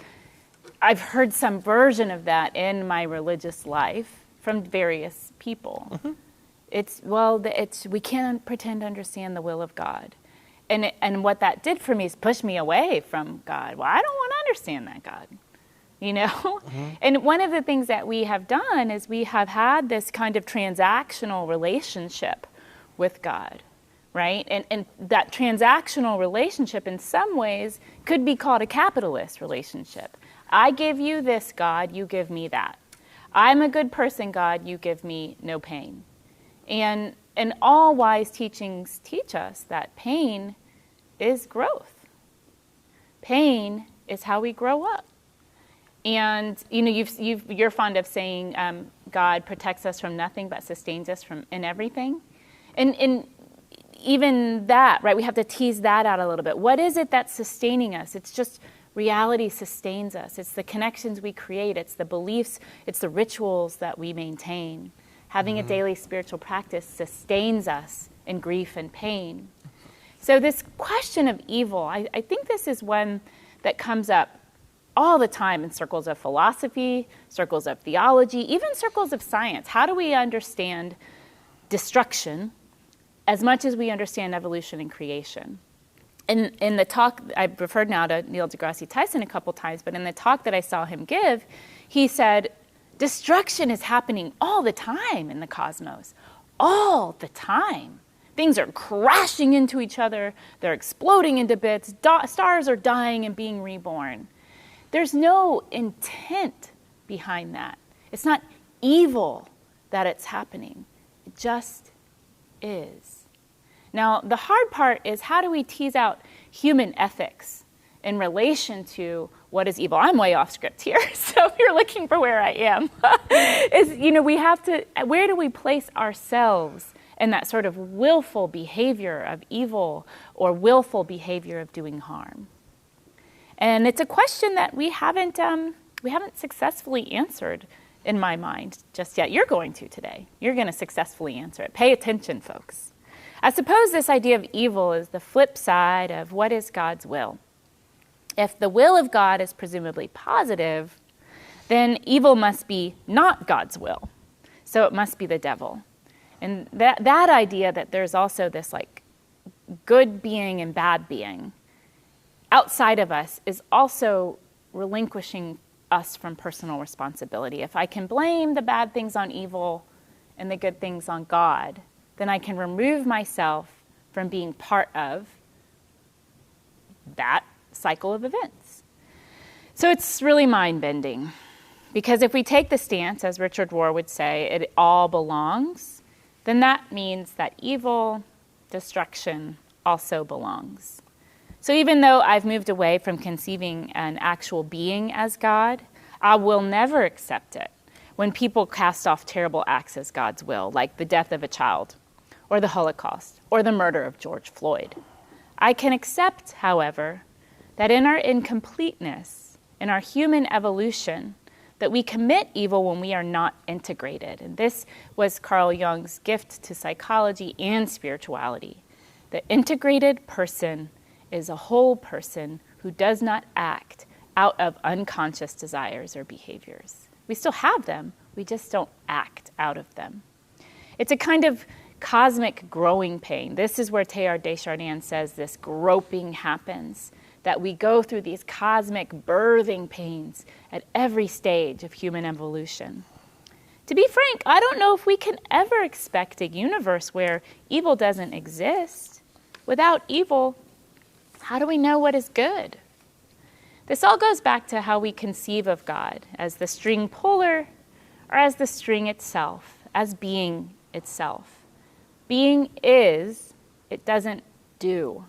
Speaker 2: I've heard some version of that in my religious life from various people. Mm-hmm. We can't pretend to understand the will of God. And what that did for me is push me away from God. Well, I don't want to understand that God, you know? Mm-hmm. And one of the things that we have done is we have had this kind of transactional relationship with God, right? And that transactional relationship in some ways could be called a capitalist relationship. I give you this, God, you give me that. I'm a good person, God, you give me no pain. And all wise teachings teach us that pain is growth. Pain is how we grow up. And you know, you're fond of saying God protects us from nothing but sustains us in everything. And even that, right, we have to tease that out a little bit. What is it that's sustaining us? It's just reality sustains us. It's the connections we create. It's the beliefs. It's the rituals that we maintain. Having a daily spiritual practice sustains us in grief and pain. So this question of evil, I think this is one that comes up all the time in circles of philosophy, circles of theology, even circles of science. How do we understand destruction as much as we understand evolution and creation? In the talk, I've referred now to Neil deGrasse Tyson a couple times, but in the talk that I saw him give, he said, destruction is happening all the time in the cosmos, all the time. Things are crashing into each other, they're exploding into bits, stars are dying and being reborn. There's no intent behind that. It's not evil that it's happening, it just is. Now, the hard part is how do we tease out human ethics in relation to what is evil? I'm way off script here, so if you're looking for where I am, we have to, where do we place ourselves in that sort of willful behavior of evil or willful behavior of doing harm? And it's a question that we haven't successfully answered in my mind just yet. You're going to today. You're going to successfully answer it. Pay attention, folks. I suppose this idea of evil is the flip side of what is God's will. If the will of God is presumably positive, then evil must be not God's will. So it must be the devil. And that idea that there's also this like good being and bad being outside of us is also relinquishing us from personal responsibility. If I can blame the bad things on evil and the good things on God, then I can remove myself from being part of that cycle of events. So it's really mind-bending, because if we take the stance, as Richard Rohr would say, it all belongs, then that means that evil, destruction also belongs. So even though I've moved away from conceiving an actual being as God, I will never accept it when people cast off terrible acts as God's will, like the death of a child, or the Holocaust, or the murder of George Floyd. I can accept, however, that in our incompleteness, in our human evolution, that we commit evil when we are not integrated. And this was Carl Jung's gift to psychology and spirituality. The integrated person is a whole person who does not act out of unconscious desires or behaviors. We still have them, we just don't act out of them. It's a kind of cosmic growing pain. This is where Teilhard de Chardin says this groping happens, that we go through these cosmic birthing pains at every stage of human evolution. To be frank, I don't know if we can ever expect a universe where evil doesn't exist. Without evil, how do we know what is good? This all goes back to how we conceive of God, as the string puller or as the string itself, as being itself. Being is, it doesn't do.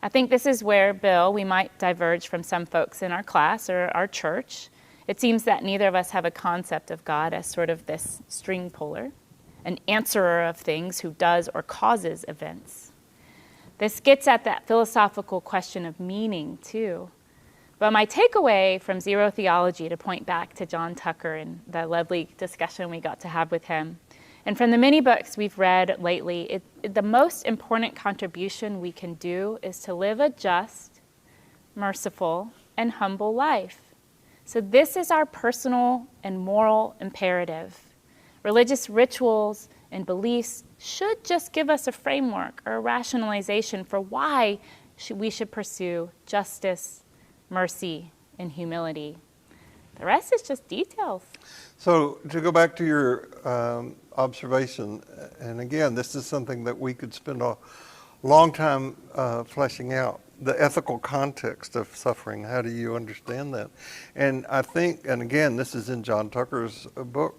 Speaker 2: I think this is where, Bill, we might diverge from some folks in our class or our church. It seems that neither of us have a concept of God as sort of this string puller, an answerer of things who does or causes events. This gets at that philosophical question of meaning, too. But my takeaway from Zero Theology, to point back to John Tucker and the lovely discussion we got to have with him, and from the many books we've read lately, the most important contribution we can do is to live a just, merciful, and humble life. So this is our personal and moral imperative. Religious rituals and beliefs should just give us a framework or a rationalization for why we should pursue justice, mercy, and humility. The rest is just details.
Speaker 1: So to go back to your observation, and again, this is something that we could spend a long time fleshing out, the ethical context of suffering. How do you understand that? And I think, and again, this is in John Tucker's book,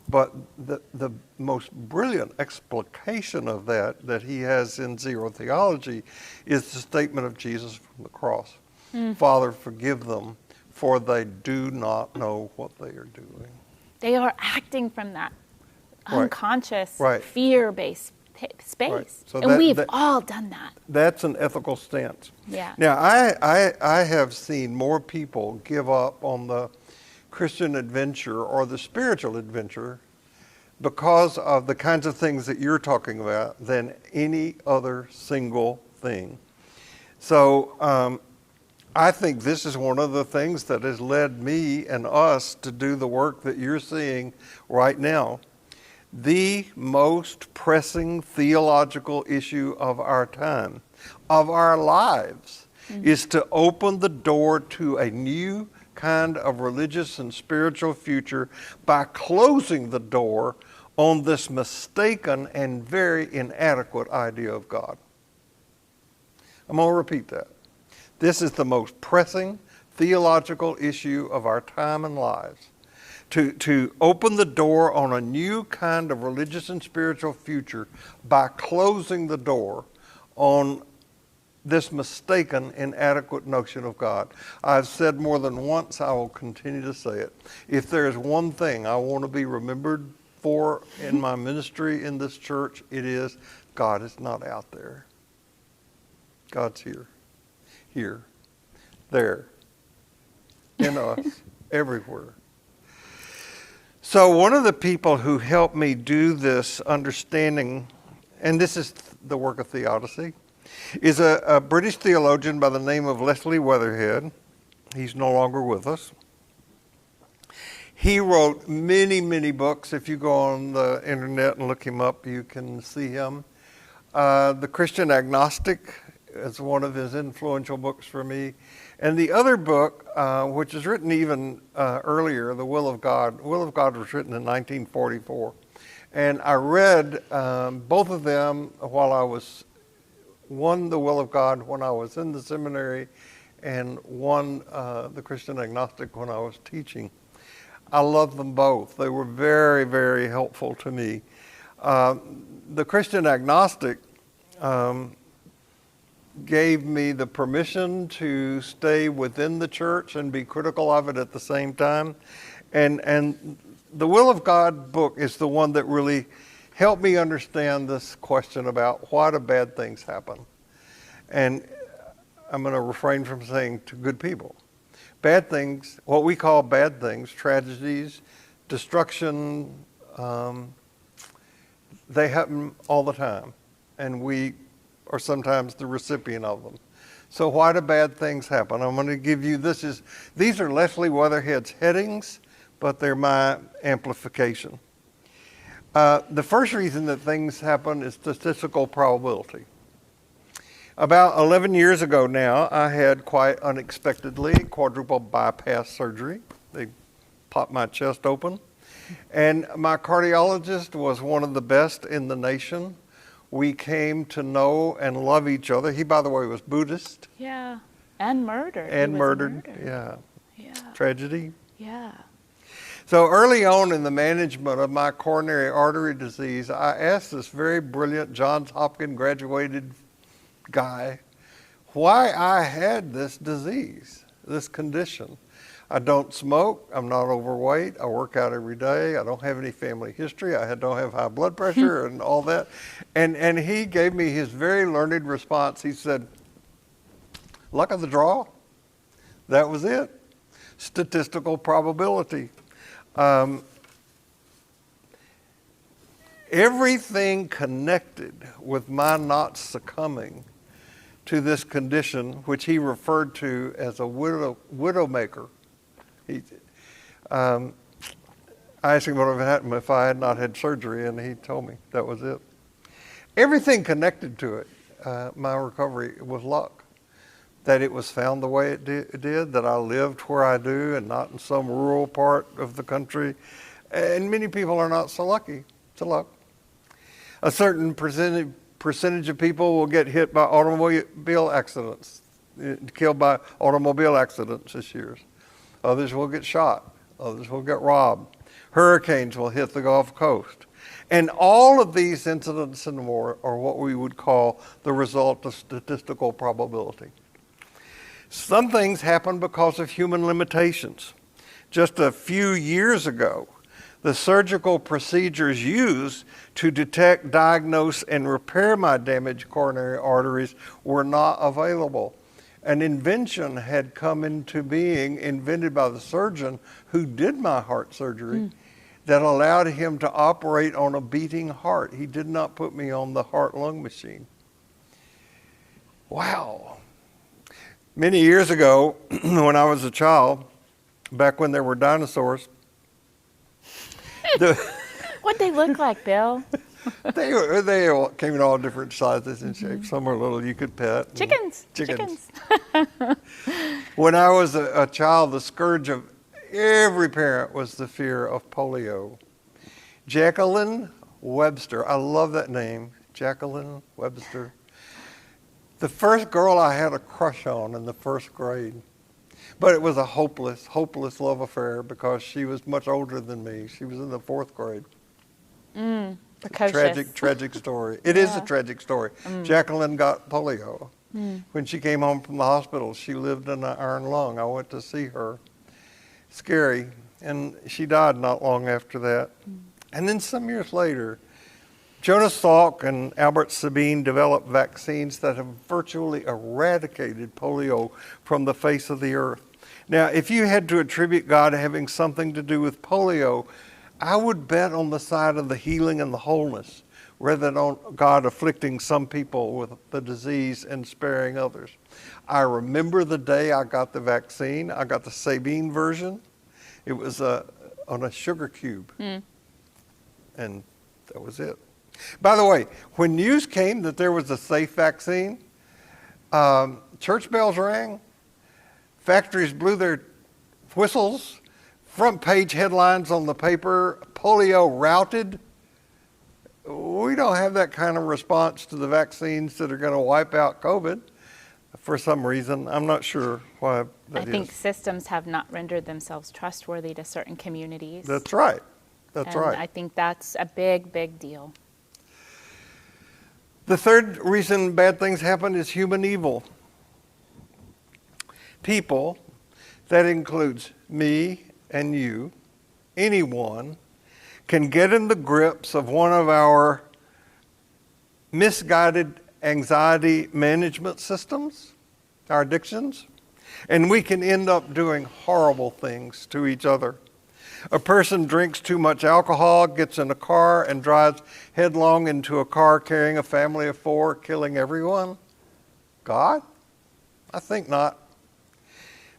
Speaker 1: but the most brilliant explication of that he has in Zero Theology is the statement of Jesus from the cross. Father, forgive them, for they do not know what they are doing.
Speaker 2: They are acting from that unconscious,
Speaker 1: Right.
Speaker 2: fear-based space.
Speaker 1: Right. So
Speaker 2: and we've all done that.
Speaker 1: That's an ethical stance.
Speaker 2: Yeah.
Speaker 1: Now, I have seen more people give up on the Christian adventure or the spiritual adventure because of the kinds of things that you're talking about than any other single thing. So I think this is one of the things that has led me and us to do the work that you're seeing right now. The most pressing theological issue of our time, of our lives, is to open the door to a new kind of religious and spiritual future by closing the door on this mistaken and very inadequate idea of God. I'm going to repeat that. This is the most pressing theological issue of our time and lives. To open the door on a new kind of religious and spiritual future by closing the door on this mistaken, inadequate notion of God. I've said more than once, I will continue to say it. If there is one thing I want to be remembered for in my ministry in this church, it is God is not out there. God's here. Here, there, in us, everywhere. So one of the people who helped me do this understanding, and this is the work of Theodicy, is a British theologian by the name of Leslie Weatherhead. He's no longer with us. He wrote many, many books. If you go on the internet and look him up, you can see him. The Christian Agnostic is one of his influential books for me. And the other book, which is written even earlier, The Will of God. Will of God was written in 1944. And I read both of them while I was, one, The Will of God, when I was in the seminary, and one, The Christian Agnostic, when I was teaching. I love them both. They were very, very helpful to me. The Christian Agnostic gave me the permission to stay within the church and be critical of it at the same time. And the Will of God book is the one that really helped me understand this question about why do bad things happen. And I'm going to refrain from saying to good people. Bad things, what we call bad things, tragedies, destruction, they happen all the time. And we are sometimes the recipient of them. So why do bad things happen? I'm going to give you, these are Leslie Weatherhead's headings, but they're my amplification. The first reason that things happen is statistical probability. About 11 years ago now, I had quite unexpectedly quadruple bypass surgery. They popped my chest open. And my cardiologist was one of the best in the nation. We came to know and love each other. He, by the way, was Buddhist.
Speaker 2: Yeah. And murdered.
Speaker 1: And
Speaker 2: He was
Speaker 1: murdered.
Speaker 2: murdered.
Speaker 1: Yeah.
Speaker 2: Yeah.
Speaker 1: Tragedy.
Speaker 2: Yeah.
Speaker 1: So early on in the management of my coronary artery disease, I asked this very brilliant Johns Hopkins graduated guy why I had this disease, this condition. I don't smoke. I'm not overweight. I work out every day. I don't have any family history. I don't have high blood pressure and all that. And he gave me his very learned response. He said, luck of the draw. That was it. Statistical probability. Everything connected with my not succumbing to this condition, which he referred to as a widowmaker. I asked him what would have happened if I had not had surgery, and he told me that was it. Everything connected to it, my recovery, was luck. That it was found the way it did, that I lived where I do and not in some rural part of the country. And many people are not so lucky. It's a luck. A certain percentage of people will get hit by automobile accidents, killed by automobile accidents this year. Others will get shot. Others will get robbed. Hurricanes will hit the Gulf Coast. And all of these incidents and more are what we would call the result of statistical probability. Some things happen because of human limitations. Just a few years ago, the surgical procedures used to detect, diagnose, and repair my damaged coronary arteries were not available. An invention had come into being, invented by the surgeon who did my heart surgery, that allowed him to operate on a beating heart. He did not put me on the heart-lung machine. Wow. Many years ago, when I was a child, back when there were dinosaurs,
Speaker 2: What'd they look like, Bill?
Speaker 1: they all came in all different sizes and shapes. Some were little you could pet.
Speaker 2: Chickens.
Speaker 1: When I was a child, the scourge of every parent was the fear of polio. Jacqueline Webster, I love that name, Jacqueline Webster. The first girl I had a crush on in the first grade. But it was a hopeless, hopeless love affair because she was much older than me. She was in the fourth grade. Tragic story. It is a tragic story. Jacqueline got polio. When she came home from the hospital, she lived in an iron lung. I went to see her. Scary. And she died not long after that. And then some years later, Jonas Salk and Albert Sabine developed vaccines that have virtually eradicated polio from the face of the earth. Now, if you had to attribute God having something to do with polio, I would bet on the side of the healing and the wholeness rather than on God afflicting some people with the disease and sparing others. I remember the day I got the vaccine. I got the Sabine version. It was on a sugar cube. And that was it. By the way, when news came that there was a safe vaccine, church bells rang, factories blew their whistles, front page headlines on the paper, polio routed. We don't have that kind of response to the vaccines that are going to wipe out COVID for some reason. I'm not sure why that is.
Speaker 2: I think systems have not rendered themselves trustworthy to certain communities.
Speaker 1: That's right. That's right.
Speaker 2: I think that's a big, big deal.
Speaker 1: The third reason bad things happen is human evil. People, that includes me and you, anyone, can get in the grips of one of our misguided anxiety management systems, our addictions, and we can end up doing horrible things to each other. A person drinks too much alcohol, gets in a car, and drives headlong into a car carrying a family of 4, killing everyone. God? I think not.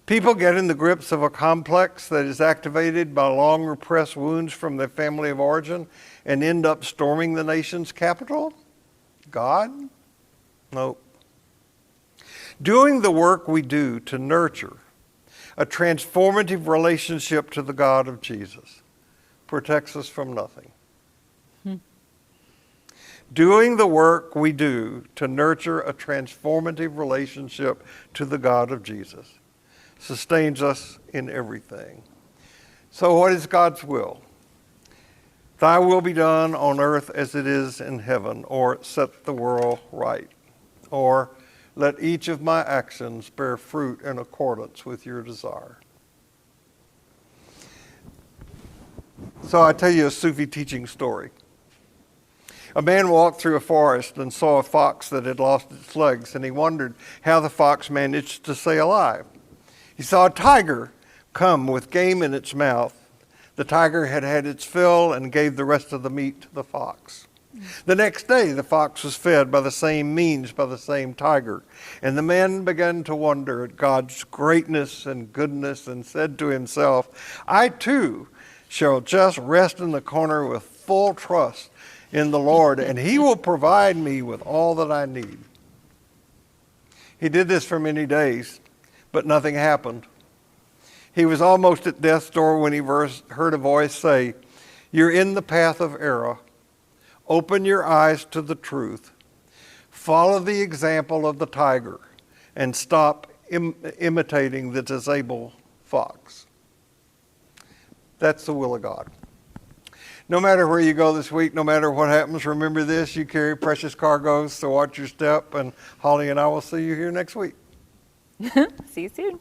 Speaker 1: People get in the grips of a complex that is activated by long repressed wounds from their family of origin and end up storming the nation's capital. God? Nope. Doing the work we do to nurture a transformative relationship to the God of Jesus, protects us from nothing. Doing the work we do to nurture a transformative relationship to the God of Jesus sustains us in everything. So what is God's will? Thy will be done on earth as it is in heaven, or set the world right, or let each of my actions bear fruit in accordance with your desire. So I tell you a Sufi teaching story. A man walked through a forest and saw a fox that had lost its legs, and he wondered how the fox managed to stay alive. He saw a tiger come with game in its mouth. The tiger had had its fill and gave the rest of the meat to the fox. The next day, the fox was fed by the same means by the same tiger, and the man began to wonder at God's greatness and goodness and said to himself, I too shall just rest in the corner with full trust in the Lord, and he will provide me with all that I need. He did this for many days, but nothing happened. He was almost at death's door when he heard a voice say, you're in the path of error. Open your eyes to the truth. Follow the example of the tiger and stop imitating the disabled fox. That's the will of God. No matter where you go this week, no matter what happens, remember this, you carry precious cargoes, so watch your step, and Holly and I will see you here next week.
Speaker 2: See you soon.